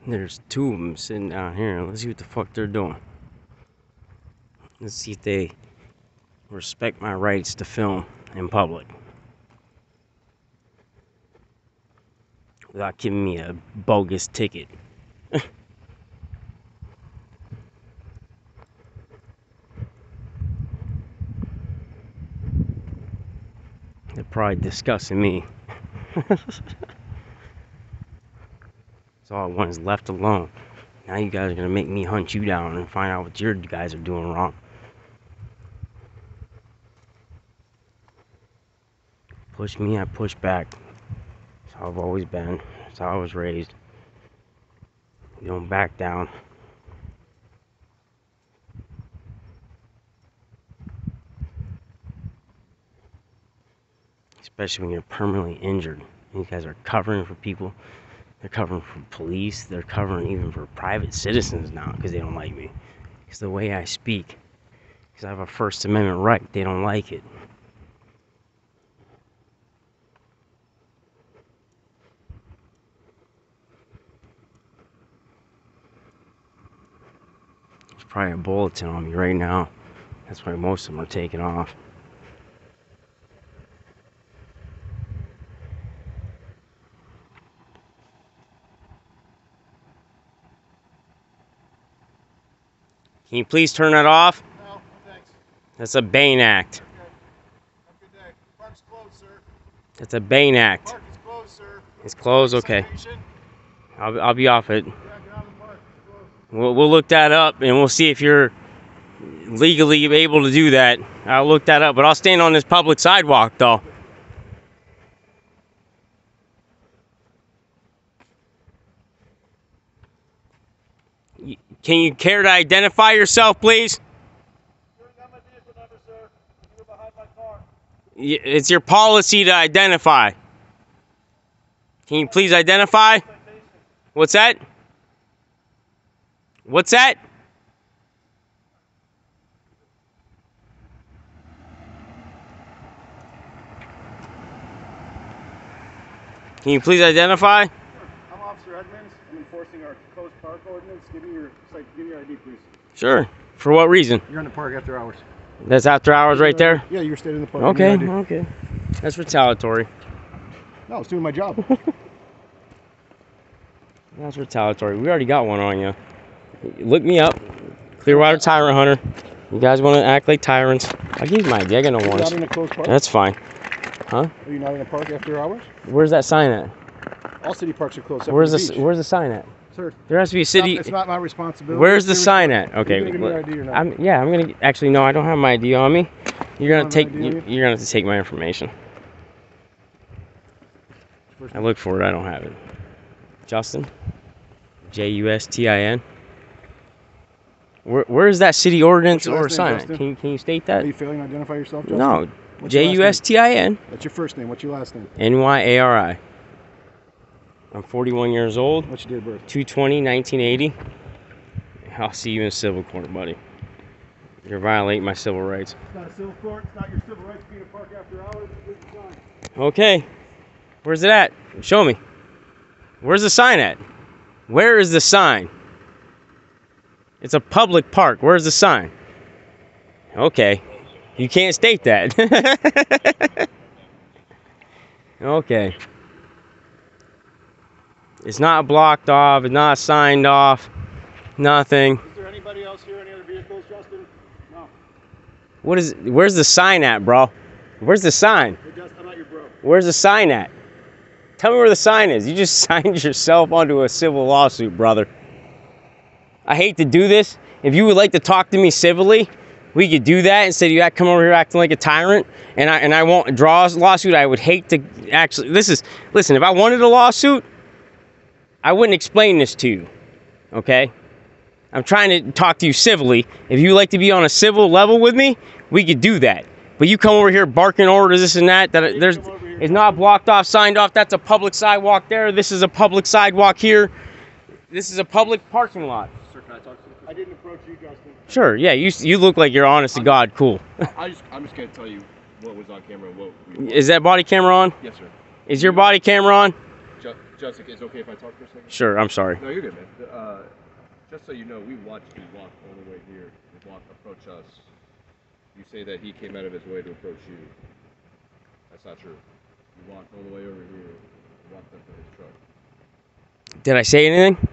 There's two of them sitting down here. Let's see what the fuck they're doing. Let's see if they respect my rights to film in public without giving me a bogus ticket. They're probably discussing me. So all I want is left alone. Now you guys are gonna make me hunt you down and find out what your guys are doing wrong. Push me, I push back. That's how I've always been. That's how I was raised. You don't back down. Especially when you're permanently injured. You guys are covering for people. They're covering for police. They're covering even for private citizens now because they don't like me. Because the way I speak. Because I have a First Amendment right. They don't like it. There's probably a bulletin on me right now. That's why most of them are taking off. Can you please turn that off? No, thanks. That's a Bain Act. Okay. Have a good day. Park's closed, sir. That's a Bain Act. Park is closed, sir. It's closed, okay. Citation? I'll be off it. Yeah, get out of the park. It's closed. We'll look that up and we'll see if you're legally able to do that. I'll look that up, but I'll stand on this public sidewalk though. Can you care to identify yourself, please? Sir, got my vehicle number, sir. You're behind my car. It's your policy to identify. Can you please identify? Citation. What's that? What's that? Can you please identify? Sure. I'm Officer Edmonds. I'm enforcing our closed park ordinance. Give me your ID, please. Sure. For what reason? You're in the park after hours. That's after hours right there? Yeah, you're staying in the park. Okay, Give me your ID. okay. That's retaliatory. No, I was doing my job. That's retaliatory. We already got one on you. Look me up. Clearwater Tyrant Hunter. You guys want to act like tyrants? I'll give you my ID. I got no Are you not warrants. in a closed park? That's fine. Huh? Are you not in a park after hours? Where's that sign at? All city parks are closed. except Where's for the beach. Where's the sign at? Sir, There has to be a city. it's not my responsibility. Where's the It's your sign at? Okay. Are you gonna give me your ID or not? I'm gonna actually no. I don't have my ID on me. You're gonna don't take. have my ID on you? You're gonna have to take my information. First I look for it. I don't have it. Justin. Justin. Where's that city ordinance What's your or last name, sign? Justin? Can you state Are that? you failing to identify yourself, Justin? No. What's your last name? Justin. That's your first name. What's your last name? Nyari. I'm 41 years old. What's your date of birth? 2/20/1980. I'll see you in civil court, buddy. You're violating my civil rights. It's not a civil court. It's not your civil rights to be in a park after hours. It's a sign. Okay. Where's it at? Show me. Where's the sign at? Where is the sign? It's a public park. Where's the sign? Okay. You can't state that. Okay. It's not blocked off. It's not signed off. Nothing. Is there anybody else here? Any other vehicles, Justin? No. Where's the sign at, bro? Where's the sign? Hey, Justin, I'm not your bro. Where's the sign at? Tell me where the sign is. You just signed yourself onto a civil lawsuit, brother. I hate to do this. If you would like to talk to me civilly, we could do that instead of you come over here acting like a tyrant and I won't draw a lawsuit. I would hate to actually, listen, if I wanted a lawsuit, I wouldn't explain this to you, okay? I'm trying to talk to you civilly. If you like to be on a civil level with me, we could do that. But you come over here barking orders, this and that, it's not blocked off, signed off. That's a public sidewalk there. This is a public sidewalk here. This is a public parking lot. Sir, can I talk to you? I didn't approach you, Justin. Sure, yeah, you look like you're honest to God, cool. I'm just gonna tell you what was on camera and what we Is that body camera on? Yes, sir. Is your body camera on? Jessica, is it okay if I talk for a second? Sure, I'm sorry. No, you're good, man. Just so you know, we watched you walk all the way here. You approach us. You say that he came out of his way to approach you. That's not true. You walked all the way over here. Walked up to his truck. Did I say anything?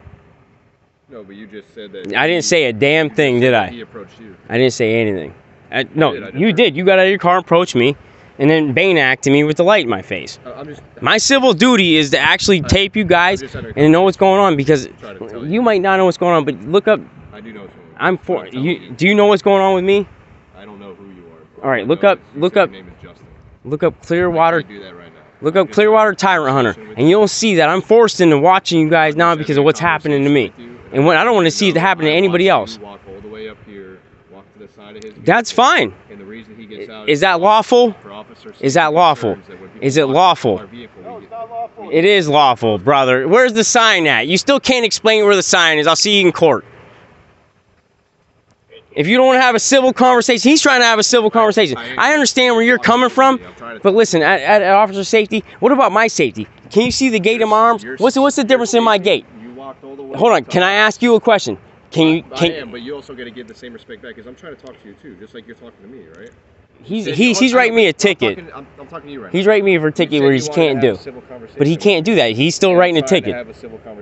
No, but you just said that. I didn't say a damn thing, did I? He approached you. I didn't say anything. No, I you did. You got out of your car and approached me, and then Bane acted me with the light in my face. My civil duty is to actually tape you guys and know what's going on, because you might not know what's going on, but look up. I do know what's going on. I'm for you. Do you know what's going on with me? I don't know who you are. All right, look up. Your name is Justin. Look up Clearwater. I can't do that right now. Look up Clearwater Tyrant Hunter, and you'll see that I'm forced into watching you guys now because of what's happening to me. And what I don't want to see it happen to anybody else. Walk all the way up here, walk to the side of his. That's fine. And the reason he gets out is that lawful? Is that lawful? Is it lawful? No, it's not lawful. It is lawful, brother. Where's the sign at? You still can't explain where the sign is. I'll see you in court. If you don't want to have a civil conversation, he's trying to have a civil conversation. I understand where you're coming from, but listen, at officer safety, what about my safety? Can you see the gate in my arms? What's the difference in my gate? Hold on, can I ask you a question? I am, but you also got to give the same respect back, because I'm trying to talk to you too, just like you're talking to me, right? He's writing me a ticket. I'm talking to you right now. He's writing me for a ticket where he can't do. But he can't do that. He's still writing a ticket.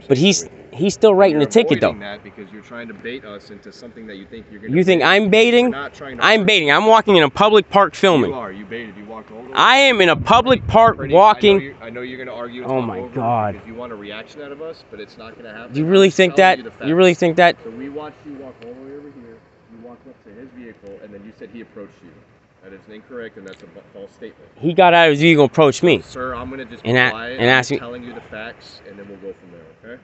But he's still writing a ticket though. That because you're trying to bait us into something that you think you're gonna. You think I'm baiting? I'm baiting. I'm walking in a public park filming. You are. You baited. You walked all the way. I am in a public park walking. I know you're gonna argue. Oh my God. Because you want a reaction out of us, but it's not gonna happen. Do you really think that? You really think that? So we watched you walk all the way over here. You walked up to his vehicle, and then you said he approached you. That is incorrect, and that's a false statement. He got out of his vehicle and approached me. Sir, I'm going to just be quiet and ask me. Telling you the facts, and then we'll go from there, okay?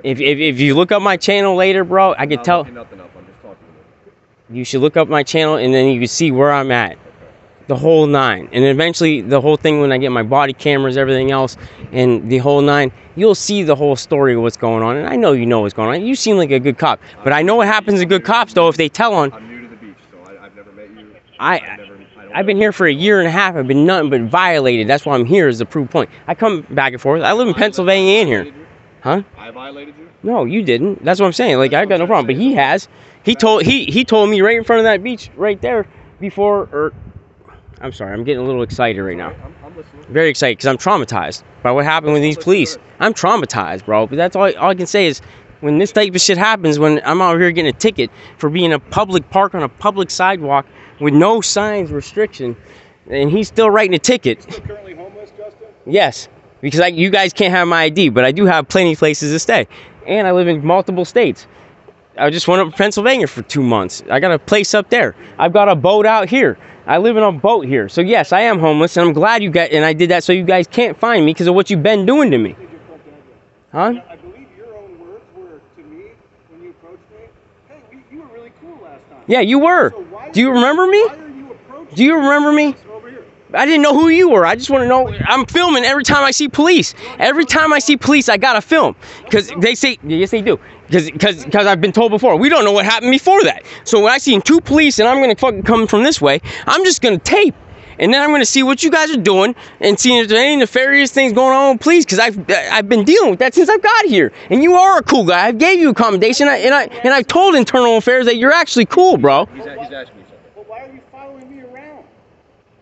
If you look up my channel later, bro, I can tell. Nothing up. I'm just talking to you. You should look up my channel, and then you can see where I'm at. The whole nine. And eventually, the whole thing, when I get my body cameras, everything else, and the whole nine, you'll see the whole story of what's going on. And I know you know what's going on. You seem like a good cop. But I know what happens to good cops, though, if they tell on. I'm new to the beach, so I've never met you. I've been here for a year and a half. I've been nothing but violated. That's why I'm here, is the proof point. I come back and forth. I live in Pennsylvania and here. Huh? I violated you? No, you didn't. That's what I'm saying. Like, I got no problem. But he has. He told me right in front of that beach right there before. I'm sorry. I'm getting a little excited right now. I'm listening. Very excited because I'm traumatized by what happened with these police. I'm traumatized, bro. But that's all I can say is, when this type of shit happens, when I'm out here getting a ticket for being in a public park on a public sidewalk with no signs restriction, and he's still writing a ticket. Still currently homeless, Justin? Yes, because you guys can't have my ID, but I do have plenty of places to stay. And I live in multiple states. I just went up to Pennsylvania for 2 months. I got a place up there. I've got a boat out here. I live in a boat here. So yes, I am homeless, and I'm glad and I did that so you guys can't find me because of what you've been doing to me. Huh? I believe your own words were to me when you approached me, hey, you were really cool last time. Yeah, you were. So do you remember me? Why are you approaching Do you remember me? over here? I didn't know who you were. I just want to know. I'm filming every time I see police. Every time I see police, I gotta film. Because they say, yes, they do. Because I've been told before, we don't know what happened before that. So when I see 2 police and I'm gonna fucking come from this way, I'm just gonna tape. And then I'm gonna see what you guys are doing and see if there's any nefarious things going on with police. Because I've been dealing with that since I got here. And you are a cool guy. I gave you accommodation, and I told Internal Affairs that you're actually cool, bro. He's asking me something. Well, why are you following me around?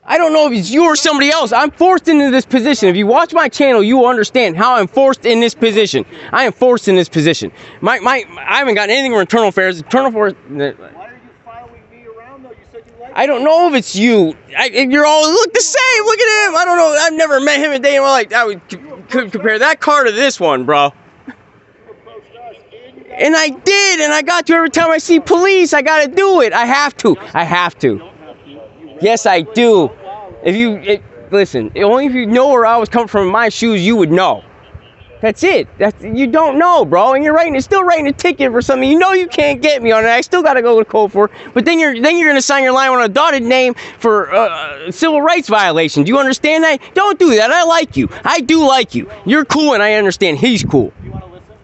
I don't know if it's you or somebody else. I'm forced into this position. If you watch my channel, you will understand how I'm forced in this position. I am forced in this position. I haven't gotten anything from Internal Affairs. Internal Affairs. Why are you following me around, though? You said you liked I don't know if it's you. You're all look the same. Look at him. I don't know. I've never met him a day in my life. I would compare that car to this one, bro. you approached us, and you got And I did, and I got to every time I see police. I gotta do it. I have to. I have to. Yes, I do. Listen, only if you know where I was coming from in my shoes, you would know. That's it. You don't know, bro, and you're still writing a ticket for something. You know you can't get me on it. I still gotta go to code for it. But then you're gonna sign your line on a dotted name for civil rights violation. Do you understand that? Don't do that. I like you. I do like you. You're cool, and I understand he's cool. You want to listen?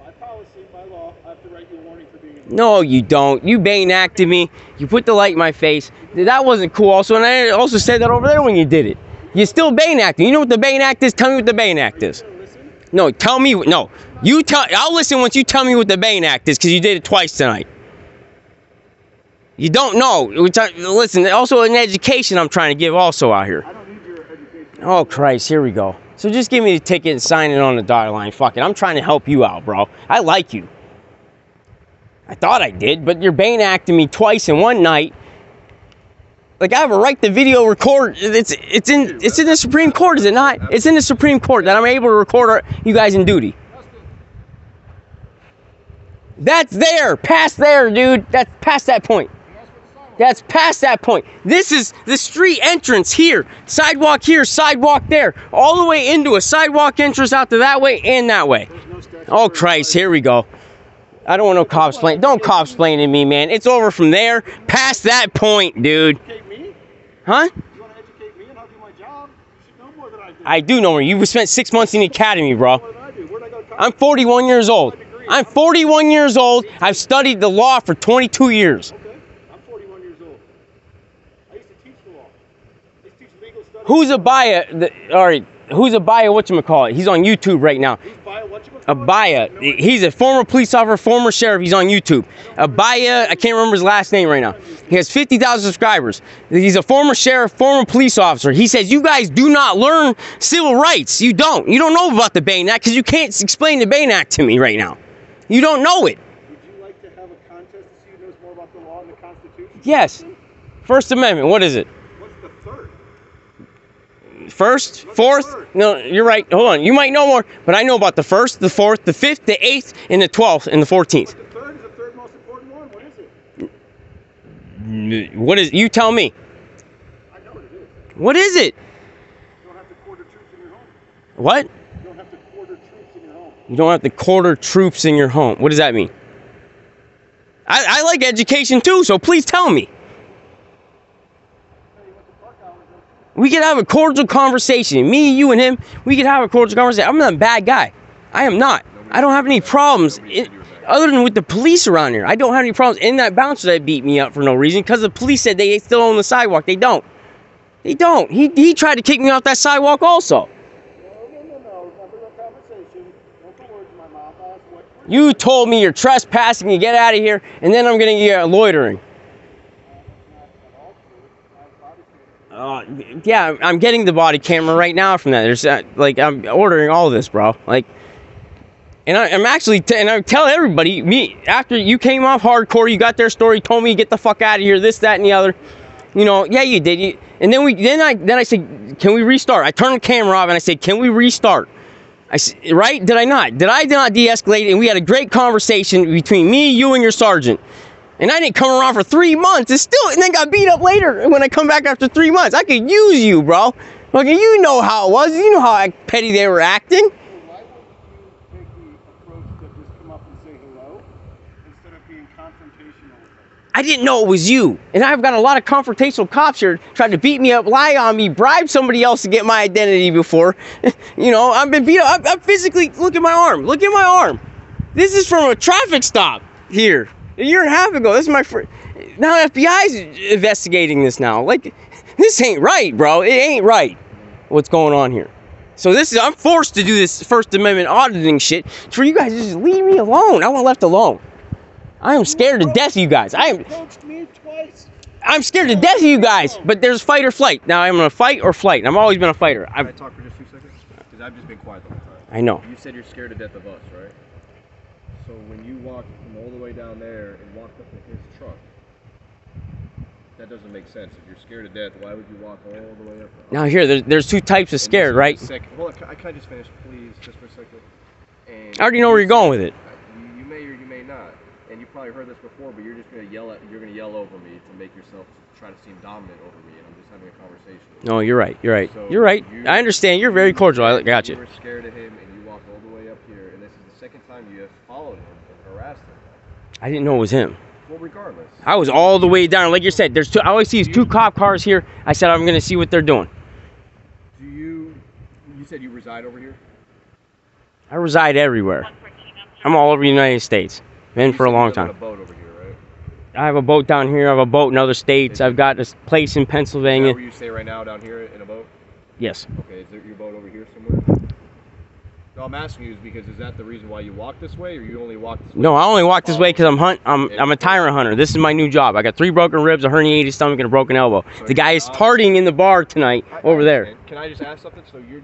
By policy, by law, I have to write you a warning for being in. No, you don't. You Bane acted me. You put the light in my face. That wasn't cool also, and I also said that over there when you did it. You're still Bain acting. You know what the Bain Act is? Tell me what the Bain Act is. No, tell me. No, you tell. I'll listen once you tell me what the Bain Act is, because you did it twice tonight. You don't know. Listen, also an education I'm trying to give also out here. I don't need your education. Oh, Christ, here we go. So just give me the ticket and sign it on the dotted line. Fuck it. I'm trying to help you out, bro. I like you. I thought I did, but you're Bain acting me twice in one night. Like, I have a right to video record. It's in the Supreme Court, is it not? It's in the Supreme Court that I'm able to record you guys in duty. That's there. Past there, dude. That's past that point. That's past that point. This is the street entrance here. Sidewalk here, sidewalk there. All the way into a sidewalk entrance out to that way and that way. Oh, Christ, here we go. I don't want no cops playing. Don't cops playing to me, man. It's over from there. Past that point, dude. Educate me? Huh? You want to educate me and I'll do my job? You should know more than I do. I do know more. You spent 6 months in the academy, bro. More than I do. Where'd I go to college? I'm 41 years old. I'm 41 years old. I've studied the law for 22 years. Okay. I'm 41 years old. I used to teach the law. I used to teach legal studies. Who's Abaya? All right. Who's Abaya? Whatchamacallit? He's on YouTube right now. Who's Baya? Whatchamacallit? Abaya. He's a former police officer, former sheriff. He's on YouTube. Abaya, I can't remember his last name right now. He has 50,000 subscribers. He's a former sheriff, former police officer. He says, you guys do not learn civil rights. You don't. You don't know about the Bain Act because you can't explain the Bain Act to me right now. You don't know it. Would you like to have a contest to see who knows more about the law and the Constitution? Yes. First Amendment. What is it? What's the third? First, fourth? No, you're right. Hold on. You might know more, but I know about the first, the fourth, the fifth, the eighth, and the 12th, and the 14th. But the third is the third most important one. What is it? What is? You tell me. I know what it is. What is it? You don't have to quarter troops in your home. What? You don't have to quarter troops in your home. You don't have to quarter troops in your home. What does that mean? I like education too, so please tell me. We could have a cordial conversation. Me, you, and him, we could have a cordial conversation. I'm not a bad guy. I am not. I don't have any problems other than with the police around here. I don't have any problems. And that bouncer that beat me up for no reason because the police said they still own the sidewalk. They don't. They don't. He tried to kick me off that sidewalk also. No. Remember the conversation. Don't put words in my mouth. I asked what. You told me you're trespassing. You get out of here, and then I'm gonna get loitering. Yeah, I'm getting the body camera right now from that. There's like I'm ordering all this, bro. Like, and I'm actually and I tell everybody, me after you came off hardcore, you got their story, told me to get the fuck out of here, this, that, and the other. You know, yeah, you did. And then I said, can we restart? I turned the camera off and I said, can we restart? Right? Did I not? Did I not de-escalate? And we had a great conversation between me, you, and your sergeant. And I didn't come around for 3 months. And then got beat up later when I come back after 3 months. I could use you, bro. Look, you know how it was. You know how petty they were acting. Why wouldn't you take the approach to just come up and say hello instead of being confrontational with us? I didn't know it was you. And I've got a lot of confrontational cops here trying to beat me up, lie on me, bribe somebody else to get my identity before. You know, I've been beat up. I'm physically, look at my arm. Look at my arm. This is from a traffic stop here. A year and a half ago. This is my first. Now FBI's investigating this now. Like, this ain't right, bro. It ain't right what's going on here. So I'm forced to do this First Amendment auditing shit for you guys to just leave me alone. I want left alone. I am scared to death of you guys. You coached me twice. I'm scared to death of you guys. But there's fight or flight. Now I'm gonna fight or flight. I've always been a fighter. Can I talk for just 2 seconds? Because I've just been quiet the whole time. I know. You said you're scared to death of us, right? So when you walked from all the way down there and walked up to his truck, that doesn't make sense. If you're scared to death, why would you walk all the way up? Now here, there's two types of scared, right? Hold on, can I just finish, please, just for a second? And I already know where you're going with it. You may or you may not, and you probably heard this before, but you're just gonna yell over me to make yourself try to seem dominant over me, and I'm just having a conversation. No, you're right. You're right. So you're right. I understand. You're very cordial. I got you. You were scared of him, and you walked all the way up here, and this is the second time you have followed him and harassed him. I didn't know it was him. Well, regardless. I was all the way down. Like you said, there's two. I always see is 2 cop cars here. I said I'm gonna see what they're doing. You said you reside over here? I reside everywhere. I'm all over the United States. Been for a long time. You have a boat over here, right? I have a boat down here. I have a boat in other states. I've got this place in Is that Pennsylvania. where you stay right now, down here in a boat? Yes. Okay, is there your boat over here somewhere? No, I'm asking you is because is that the reason why you walk this way, or you only walk this way? No, I only walk this way because I'm a tyrant hunter. This is my new job. I got 3 broken ribs, a herniated stomach, and a broken elbow. So The guy is job- partying in the bar tonight over there. And can I just ask something? So your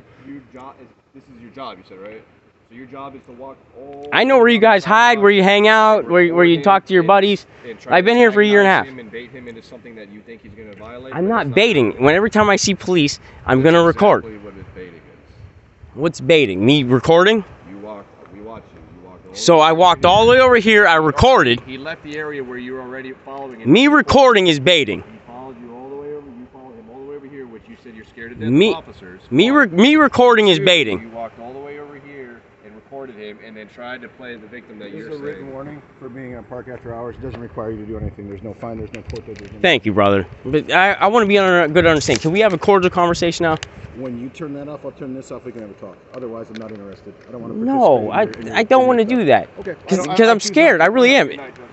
job is this is your job, you said, right? So your job is to walk all. I know where you guys hide, where you hang out, where you talk to your buddies. I've been here for a year and a half. And bait him into something that you think he's going to violate. I'm not baiting. Every time I see police, I'm gonna record. Exactly what his baiting is. What's baiting? Me recording? We watch you. You walked all So I walked all the way over here. I recorded. He left the area where you were already following him. Me recording is baiting. He followed you all the way over. You followed him all the way over here, which you said you're scared to death Me- of officers. Me recording is baiting. You walked all the way over here and recorded him, and then tried to play the victim that This you're is a written saying. warning for being in a park after hours. It doesn't require you to do anything. There's no fine, there's no court date. There's no Thank you, brother. But I want to be on a good understanding. Can we have a cordial conversation now? When you turn that off, I'll turn this off. We can have a talk. Otherwise, I'm not interested. I don't want to No, I don't want to do that. Okay. Because I'm scared. I really am. Good night, Justin.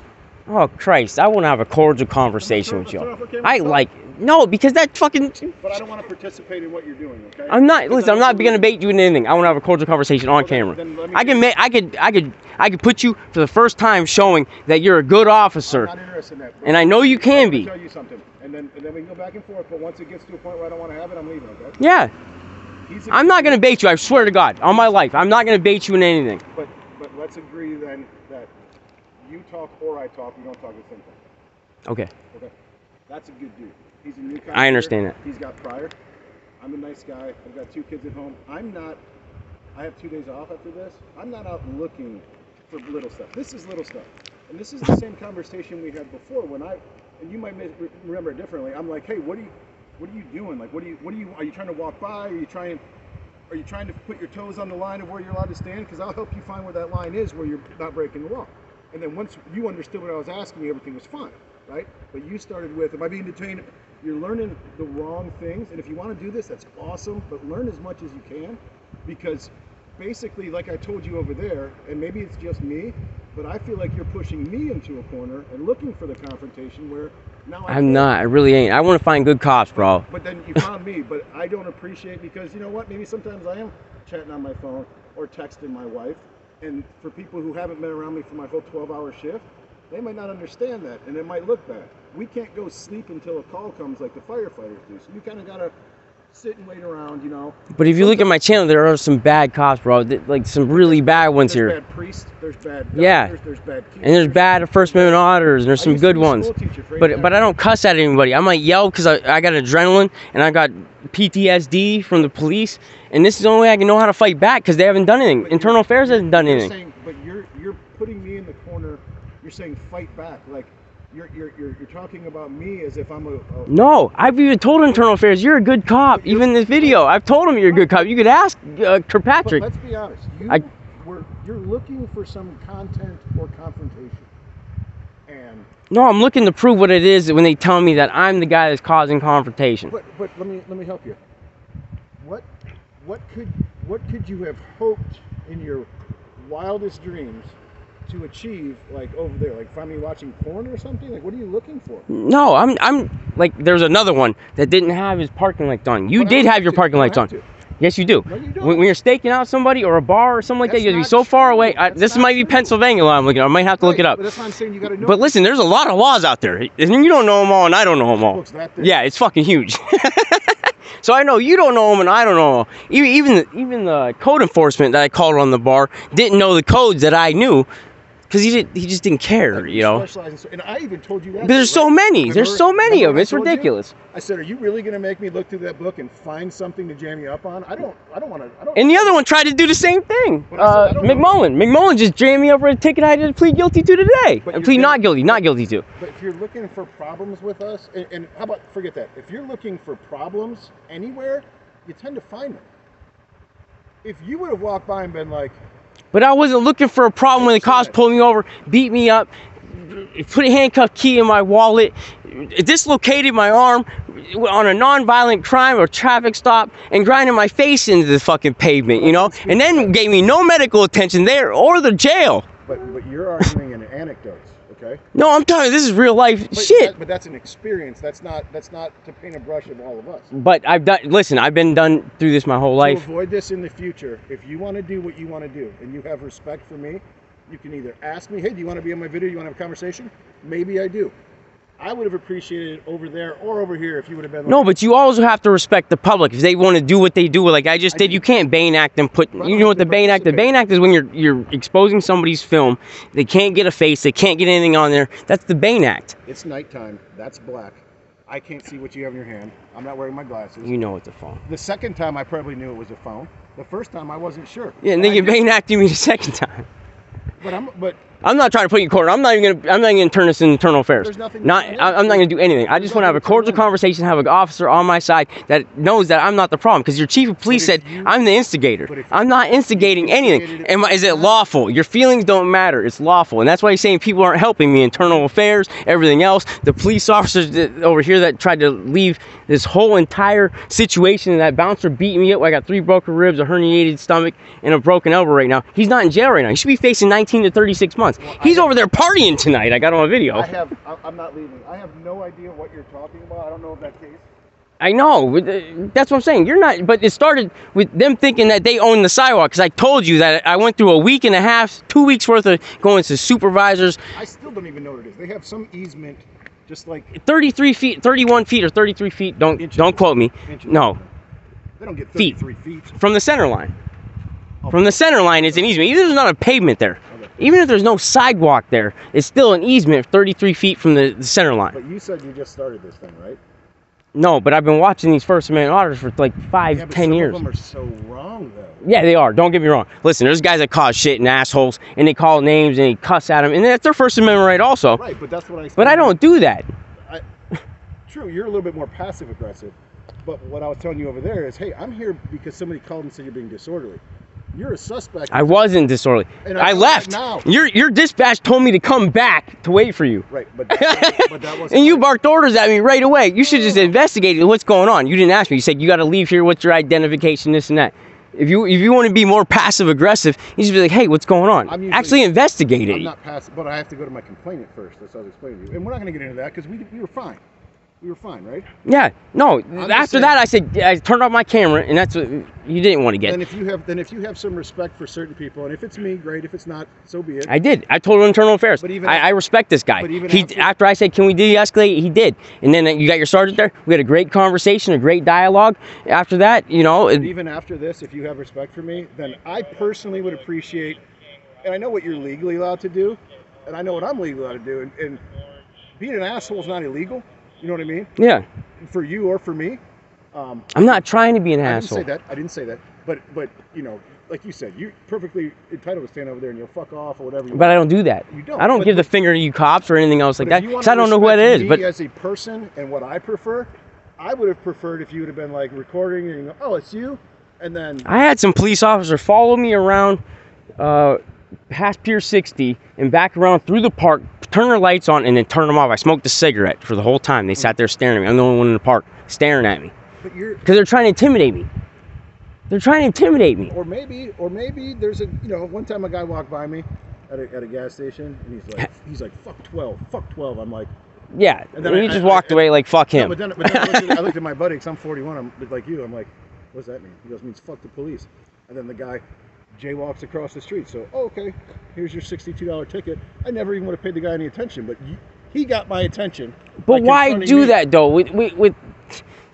Oh, Christ. I want to have a cordial conversation with Turn you. off the camera, I stop. like... No, because that fucking... But I don't want to participate in what you're doing. Okay. I'm not... Listen, I'm not going to bait you into anything. I want to have a cordial conversation on Well, camera. then let me- I could put you for the first time showing that you're a good I'm officer. not interested in that. And I know you can I'm be. gonna tell you something, and then we can go back and forth. But once it gets to a point where I don't want to have it, I'm leaving. Okay. Yeah. He's I'm not going to bait you. I swear to God. On my life. I'm not going to bait you in anything. But let's agree then that you talk or I talk, we don't talk at the same time. Okay. Okay. That's a good dude. He's a new guy. I understand that. He's got prior. I'm a nice guy. I've got 2 kids at home. I have 2 days off after this. I'm not out looking for little stuff. This is little stuff. And this is the same conversation we had before when and you might remember it differently. I'm like, hey, what are you doing? Like, are you trying to walk by? Are you trying to put your toes on the line of where you're allowed to stand? Because I'll help you find where that line is where you're not breaking the law. And then once you understood what I was asking you, everything was fine, right? But you started with, am I being detained? You're learning the wrong things. And if you want to do this, that's awesome. But learn as much as you can, because basically, like I told you over there, and maybe it's just me, but I feel like you're pushing me into a corner and looking for the confrontation where now I'm not. I really ain't. I want to find good cops, bro. But then you found me, but I don't appreciate, because you know what? Maybe sometimes I am chatting on my phone or texting my wife, and for people who haven't been around me for my whole 12-hour shift, they might not understand that, and it might look bad. We can't go sleep until a call comes like the firefighters do, so you kind of got to sit and wait around, you know. But if you look at my channel, there are some bad cops, bro. Like some really bad ones There's here. bad priests, there's bad doctors, Yeah. there's bad teachers. And there's bad First Amendment auditors, and there's I some used to good be a ones. school teacher for 8 But years. I don't cuss at anybody. I might yell because I got adrenaline and I got PTSD from the police. And this is the only way I can know how to fight back because they haven't done anything. But Internal Affairs hasn't done you're anything. saying, but you're putting me in the corner. You're saying fight back, like you're talking about me as if I'm a No, I've even told Internal Affairs, you're a good cop. But you're- Even in this video, I've told him you're a good cop. You could ask Kirkpatrick. But let's be honest. I- You're looking for some content or confrontation, and No, I'm looking to prove what it is when they tell me that I'm the guy that's causing confrontation. but let me help you. What could you have hoped in your wildest dreams to achieve, like over there, like find me watching porn or something? Like, what are you looking for? No, I'm like, there's another one that didn't have his parking lights on. You But I did don't have your to. parking I lights don't on. have to. Yes, you do. No, you don't. When you're staking out somebody or a bar or something like that, That's you have to be not so far true. away. That's This not might be true. Pennsylvania law I'm looking at. I might have to look it Right, up. But that's why I'm saying you got to know. But listen, there's a lot of laws out there. And you don't know them all, and I don't know them all. Books that thick. Yeah, it's fucking huge. So I know you don't know them, and I don't know them. Even the code enforcement that I called on the bar didn't know the codes that I knew, because he just didn't care, Like, you know. specialize in and I even told you that. But there's so right? many. There's Remember- so many remember of them. what I It's told you? ridiculous. I said, "Are you really going to make me look through that book and find something to jam you up on?" I don't want to. And the other one tried to do the same thing. But I said, I don't know. McMullen just jammed me up for a ticket I did plead guilty to today. But And you're plead not gonna- guilty to. But if you're looking for problems with us, and how about forget that? If you're looking for problems anywhere, you tend to find them. If you would have walked by and been like, But I wasn't looking for a problem when the cops pulled me over, beat me up, put a handcuff key in my wallet, dislocated my arm on a non-violent crime or traffic stop, and grinding my face into the fucking pavement, you know? And then gave me no medical attention there or the jail. but you're arguing in anecdotes, Okay. No, I'm telling you, this is real life But shit. but that's an experience. That's not to paint a brush of all of us. But listen, I've been done through this my whole life. To avoid this in the future, if you want to do what you want to do and you have respect for me, you can either ask me, hey, do you want to be on my video? You want to have a conversation? Maybe I do. I would have appreciated it over there or over here if you would have been like, No, but you also have to respect the public. If they want to do what they do, like I just did, you can't Bane Act and put. You know what the Bane Act? The Bane Act is when you're exposing somebody's film. They can't get a face. They can't get anything on there. That's the Bane Act. it's nighttime. That's black. I can't see what you have in your hand. I'm not wearing my glasses. You know it's a phone. The second time, I probably knew it was a phone. The first time, I wasn't sure. Yeah, and then you Bane Acted me the second time. But I'm not trying to put you in court. I'm not even gonna turn this into internal affairs. There's nothing- I'm not gonna do anything. I just want to have a cordial conversation, have an officer on my side that knows that I'm not the problem. Because your chief of police said I'm the instigator. but if I'm not instigating anything. instigated Is it lawful? Your feelings don't matter. It's lawful, and that's why he's saying people aren't helping me. Internal affairs, everything else. The police officers over here that tried to leave this whole entire situation, and that bouncer beating me up. I got 3 broken ribs, a herniated stomach, and a broken elbow right now. He's not in jail right now. He should be facing 19 to 36 months. He's over there partying tonight. I got on video. I'm not leaving. I have no idea what you're talking about. I don't know if that case. I know. That's what I'm saying. You're not. But it started with them thinking that they own the sidewalk. Because I told you that I went through a week and a half, 2 weeks worth of going to supervisors. I still don't even know what it is. They have some easement, just like 33 feet, 31 feet, or 33 feet. Inches. Don't quote me. inches. No, They don't get Feet. 33 feet. from the center line. From the center line, it's an easement. Even if there's not a pavement there, even if there's no sidewalk there, it's still an easement 33 feet from the center line. But you said you just started this thing, right? No, but I've been watching these First Amendment auditors for like 5, Yeah, but 10 some years. of them are so wrong, though. Yeah, they are. Don't get me wrong. Listen, there's guys that cause shit and assholes, and they call names and they cuss at them, and that's their First Amendment right also. Right, but that's what I said. But I don't do that. True, you're a little bit more passive aggressive. But what I was telling you over there is, hey, I'm here because somebody called and said you're being disorderly. You're a suspect. I wasn't disorderly. And I I know left. that now. Your dispatch told me to come back to wait for you. Right, but that was. And you barked orders at me right away. You should just investigate what's going on. You didn't ask me. You said you got to leave here. What's your identification? This and that. If you want to be more passive aggressive, you should be like, hey, what's going on? I'm usually- Actually investigate it. I'm not passive, but I have to go to my complainant first. That's what I was explaining to you. And we're not going to get into that because we were fine. We were fine, right? Yeah. No. just After saying- that, I turned off my camera, and that's what you didn't want to get. Then if you have some respect for certain people, and if it's me, great. If it's not, so be it. I did. I told him internal affairs. But even I respect this guy. but even He after I said, "Can we de-escalate?" He did. And then you got your sergeant there. We had a great conversation, a great dialogue. After that, Even after this, if you have respect for me, then I personally would appreciate, and I know what you're legally allowed to do, and I know what I'm legally allowed to do, and being an asshole is not illegal. You know what I mean? yeah. For you or for me. I'm not trying to be an asshole. I didn't say that. But like you said, you're perfectly entitled to stand over there and you'll fuck off or whatever. But I don't do that. You don't. I don't But- give the finger to you cops or anything else like But that if you because wanna I don't know who it respect is. me But as a person and what I prefer, I would have preferred if you would have been like recording and you go, oh, it's you, and then I had some police officers follow me around past Pier 60 and back around through the park, turn their lights on, and then turn them off. I smoked a cigarette for the whole time. They sat there staring at me. I'm the only one in the park staring at me but you're. because they're trying to intimidate me. They're trying to intimidate me. Or maybe there's a one time a guy walked by me at a gas station and he's like fuck 12. I'm like, Yeah, And and then he I- just I- walked away like fuck no, him. but then I looked at my buddy because I'm 41. I'm like you. I'm like, what does that mean? He goes, means fuck the police. And then the guy jaywalks across the street. So okay, here's your $62 ticket. I never even would have paid the guy any attention, but he got my attention. But by why confronting do me. that though? With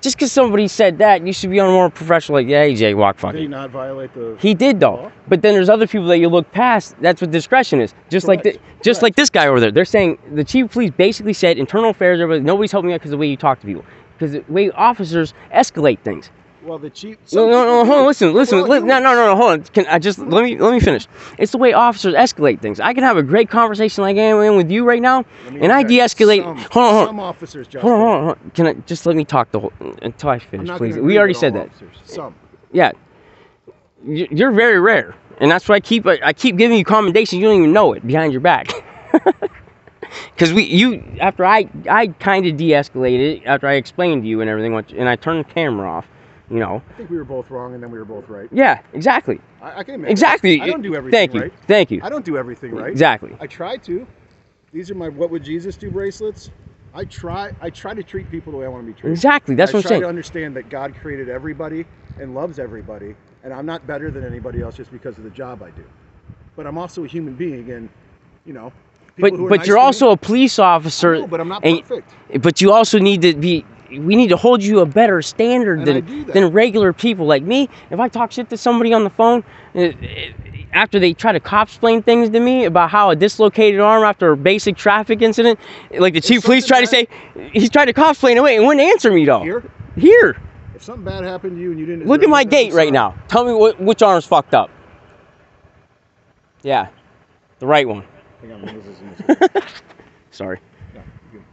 just because somebody said that, you should be on a more professional. Like, yeah, Jay, walk Did he fucking. not violate the? He did though. law? But then there's other people that you look past. That's what discretion is. Just like Correct. like this guy over there. They're saying the chief of police basically said internal affairs. Everybody, nobody's helping me out because of the way you talk to people. Because the way officers escalate things. Well, the chief. No, hold on, listen. Well, No, hold on. Can I just let me finish? It's the way officers escalate things. I can have a great conversation like I am with you right now, and I de-escalate. Hold on. Some officers, Justin. Hold on. Can I just let me talk until I I'm finish, not please? gonna We agree already with said all that. officers. Some. Yeah. You're very rare, and that's why I keep giving you commendations. You don't even know it behind your back. Because after I kind of de-escalated after I explained to you and everything, and I turned the camera off. I think we were both wrong, and then we were both right. Yeah, exactly. I can admit. Exactly. I don't do everything Thank you. right. Thank you. I don't do everything right. Exactly. I try to. These are my "What would Jesus do" bracelets. I try to treat people the way I want to be treated. Exactly. That's what I'm I saying. try to understand that God created everybody and loves everybody, and I'm not better than anybody else just because of the job I do. But I'm also a human being, and you know. But you're also a police officer. I know, but I'm not and, perfect. But you also need to be. We need to hold you a better standard than regular people like me. If I talk shit to somebody on the phone, after they try to cop-splain things to me about how a dislocated arm after a basic traffic incident, like the chief of police tried to say, he's trying to cop-splain away and wouldn't answer me though. Here. If something bad happened to you and you didn't. Look at my gait right now. Tell me which arm's fucked up. Yeah, the right one. Hang on, this is Sorry. No, good.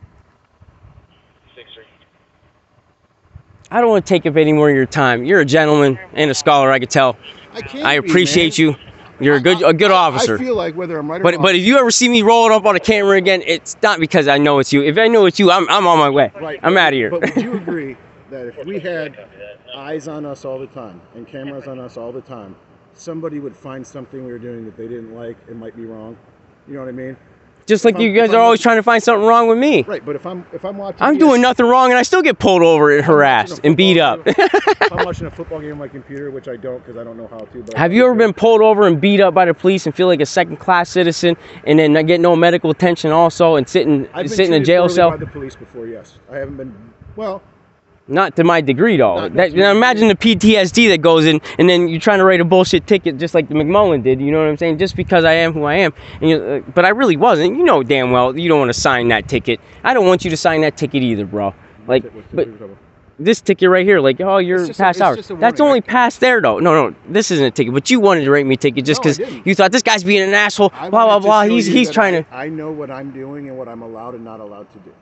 I don't want to take up any more of your time. You're a gentleman and a scholar, I could tell. I appreciate you. You're a good officer. I feel like whether I'm right or wrong. But if you ever see me rolling up on a camera again, it's not because I know it's you. If I know it's you, I'm on my way. Right. I'm out of here. But would you agree that if we had eyes on us all the time and cameras on us all the time, somebody would find something we were doing that they didn't like and might be wrong? You know what I mean? Just like you guys are always trying to find something wrong with me. Right, but if I'm watching, I'm doing nothing wrong, and I still get pulled over and harassed and beat up. If I'm watching a football game on my computer, which I don't because I don't know how to. But Have you ever been pulled over and beat up by the police and feel like a second-class citizen, and then not get no medical attention also, and sit in a jail cell? I've been treated poorly by the police before. Yes, I haven't been. Well. Not to my degree, though. Now imagine the PTSD that goes in, and then you're trying to write a bullshit ticket just like the McMullen did. You know what I'm saying? Just because I am who I am, and but I really wasn't. You know damn well you don't want to sign that ticket. I don't want you to sign that ticket either, bro. Like, but this ticket right here, like, oh, you're past hours. That's only past there, though. No, this isn't a ticket. But you wanted to write me a ticket just because you thought this guy's being an asshole. Blah blah blah. He's trying to. I know what I'm doing and what I'm allowed and not allowed to do.